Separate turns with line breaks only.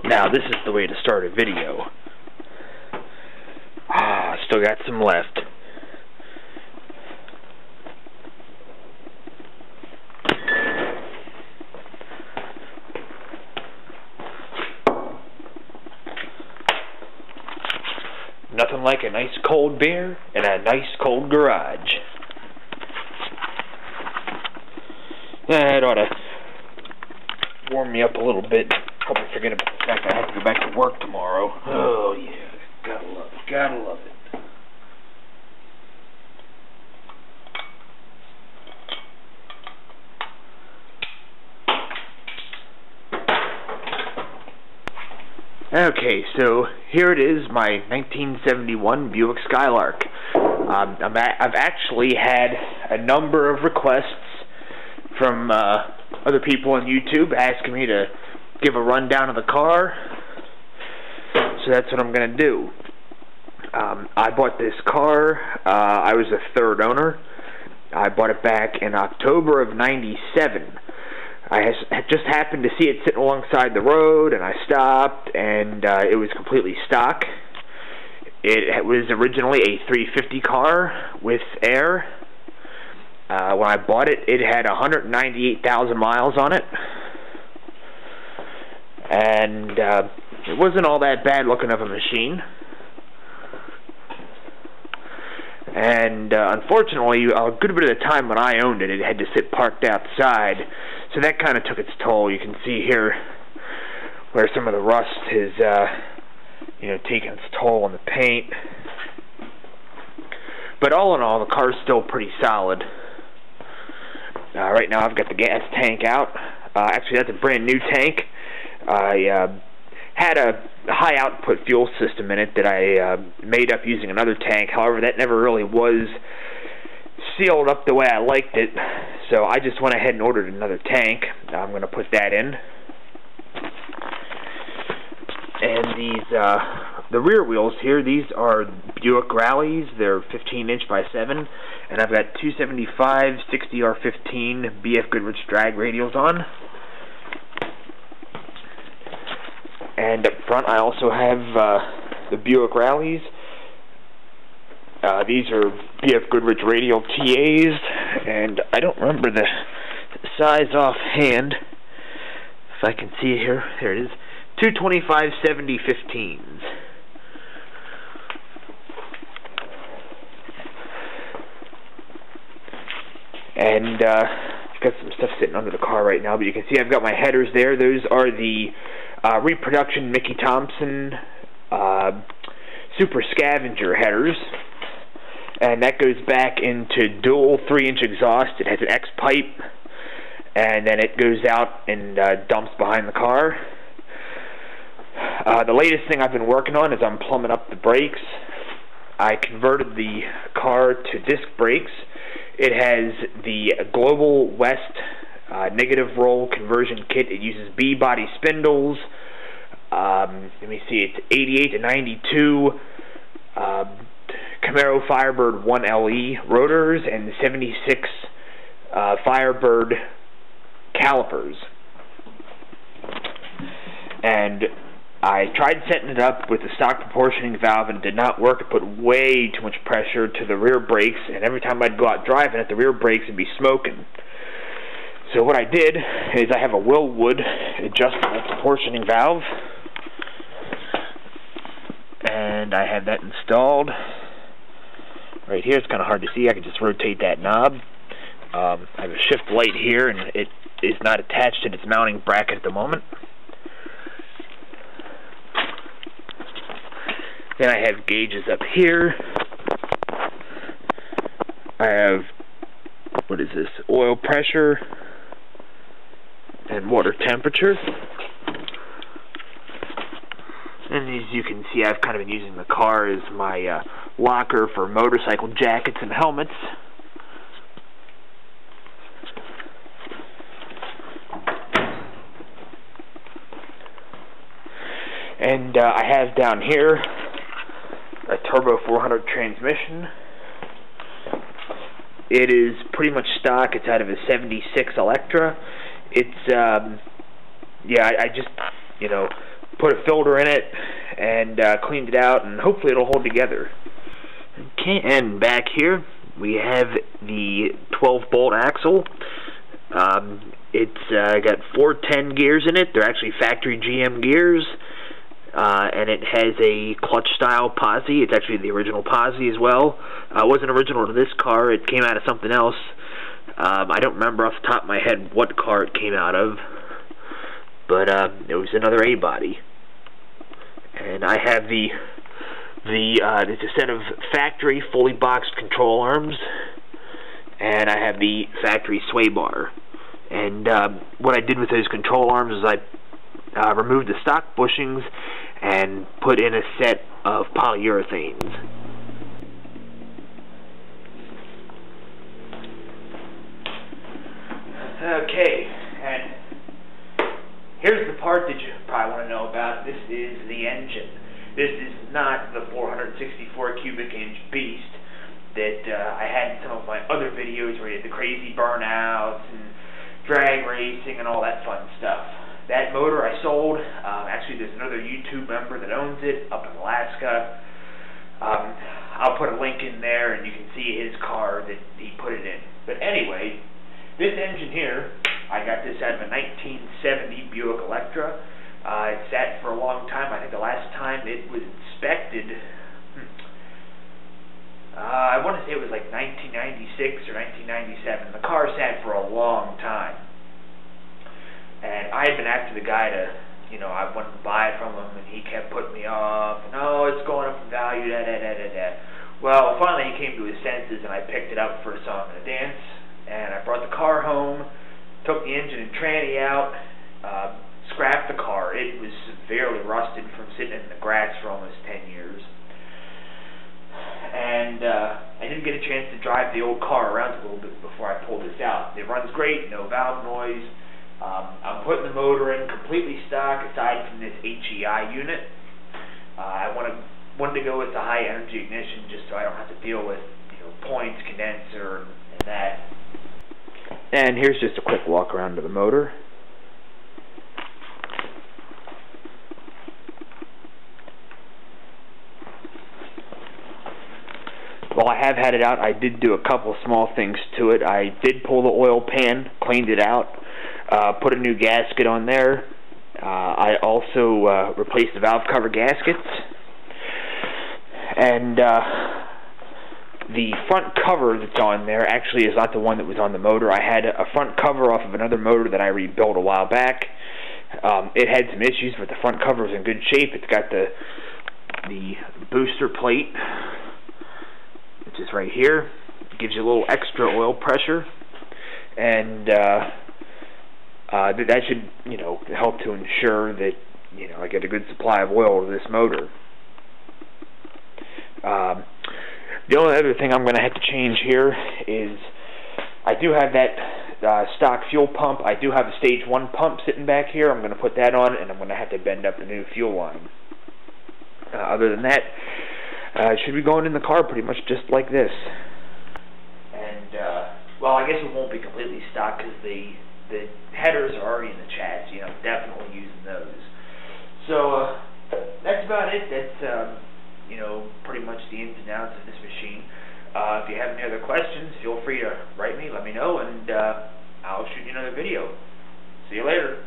Now, this is the way to start a video. Still got some left. Nothing like a nice cold beer in a nice cold garage. That ought to warm me up a little bit. Probably forget about the fact that I have to go back to work tomorrow. Oh yeah, gotta love it, gotta love it. Okay, so here it is, my 1971 Buick Skylark. I've actually had a number of requests from other people on YouTube asking me to give a rundown of the car, so that's what I'm going to do. I bought this car. I was a third owner. I bought it back in October of '97. I just happened to see it sitting alongside the road, and I stopped, and it was completely stock. It was originally a 350 car with air. When I bought it, it had 198,000 miles on it, and it wasn't all that bad looking of a machine. And unfortunately, a good bit of the time when I owned it, it had to sit parked outside, so that kind of took its toll. You can see here where some of the rust has, taken its toll on the paint. But all in all, the car's still pretty solid. Right now, I've got the gas tank out. Actually, that's a brand new tank. I had a high output fuel system in it that I made up using another tank. However, that never really was sealed up the way I liked it, so I just went ahead and ordered another tank. I'm going to put that in. And these, the rear wheels here, these are Buick Rallies. They're 15" by 7, and I've got 275 60R15 BF Goodrich drag radials on. And up front, I also have the Buick Rallies. These are BF Goodrich radial TAs, and I don't remember the size offhand. If I can see it here, there it is. 225 70 15s. And I've got some stuff sitting under the car right now, but you can see I've got my headers there. Those are the reproduction Mickey Thompson Super Scavenger headers, and that goes back into dual 3-inch exhaust. It has an X pipe, and then it goes out and dumps behind the car. The latest thing I've been working on is I'm plumbing up the brakes. I converted the car to disc brakes. It has the Global West negative roll conversion kit. It uses B-body spindles. Let me see, it's 88 to 92 Camaro Firebird 1LE rotors and 76 Firebird calipers. And I tried setting it up with the stock proportioning valve, and it did not work. It put way too much pressure to the rear brakes, and every time I'd go out driving it, the rear brakes would be smoking. So what I did is I have a Willwood adjustable proportioning valve, and I have that installed right here. It's kind of hard to see. I can just rotate that knob. I have a shift light here, and it is not attached to its mounting bracket at the moment. Then I have gauges up here. I have, what is this, oil pressure and water temperature. And as you can see, I've kind of been using the car as my locker for motorcycle jackets and helmets. And I have down here a Turbo 400 transmission. It is pretty much stock. It's out of a 76 Electra. It's, yeah, I just, put a filter in it, and cleaned it out, and hopefully it'll hold together. Okay, and back here we have the 12-bolt axle. It's got 410 gears in it. They're actually factory GM gears, and it has a clutch-style posi. It's actually the original posi as well. It wasn't original to this car. It came out of something else. I don't remember off the top of my head what car it came out of, but it was another A-body. And I have it's a set of factory fully boxed control arms, and I have the factory sway bar. And what I did with those control arms is I removed the stock bushings and put in a set of polyurethanes. Okay, and here's the part that you probably want to know about. This is the engine. This is not the 464 cubic inch beast that I had in some of my other videos where you had the crazy burnouts and drag racing and all that fun stuff. That motor I sold. Actually, there's another YouTube member that owns it up in Alaska. I'll put a link in there and you can see his car that he put it in. But anyway, this engine here, I got this out of a 1970 Buick Electra. It sat for a long time. I think the last time it was inspected, I want to say it was like 1996 or 1997. The car sat for a long time. And I had been after the guy to, I wanted to buy it from him, and he kept putting me off. And, oh, it's going up in value, da-da-da-da-da. Well, finally he came to his senses, and I picked it up for a song and a dance. And I brought the car home, took the engine and tranny out, scrapped the car. It was severely rusted from sitting in the grass for almost 10 years. And I didn't get a chance to drive the old car around a little bit before I pulled this out. It runs great, no valve noise. I'm putting the motor in completely stock aside from this HEI unit. I wanted to go with the high energy ignition just so I don't have to deal with points, condenser, and that. And here's just a quick walk around to the motor. While I have had it out, I did do a couple small things to it. I did pull the oil pan, cleaned it out, put a new gasket on there. I also replaced the valve cover gaskets. And the front cover that's on there actually is not the one that was on the motor. I had a front cover off of another motor that I rebuilt a while back. It had some issues, but the front cover is in good shape. It's got the booster plate, which is right here. It gives you a little extra oil pressure, and that should, help to ensure that, I get a good supply of oil to this motor. The only other thing I'm going to have to change here is I do have that stock fuel pump. I do have a stage 1 pump sitting back here. I'm going to put that on, and I'm going to have to bend up the new fuel line. Other than that, it should be going in the car pretty much just like this. And, well, I guess it won't be completely stock because the headers are already in the chassis. Definitely using those. So, that's about it. That's, pretty much the ins and outs of this machine. If you have any other questions, feel free to write me, let me know, and I'll shoot you another video. See you later.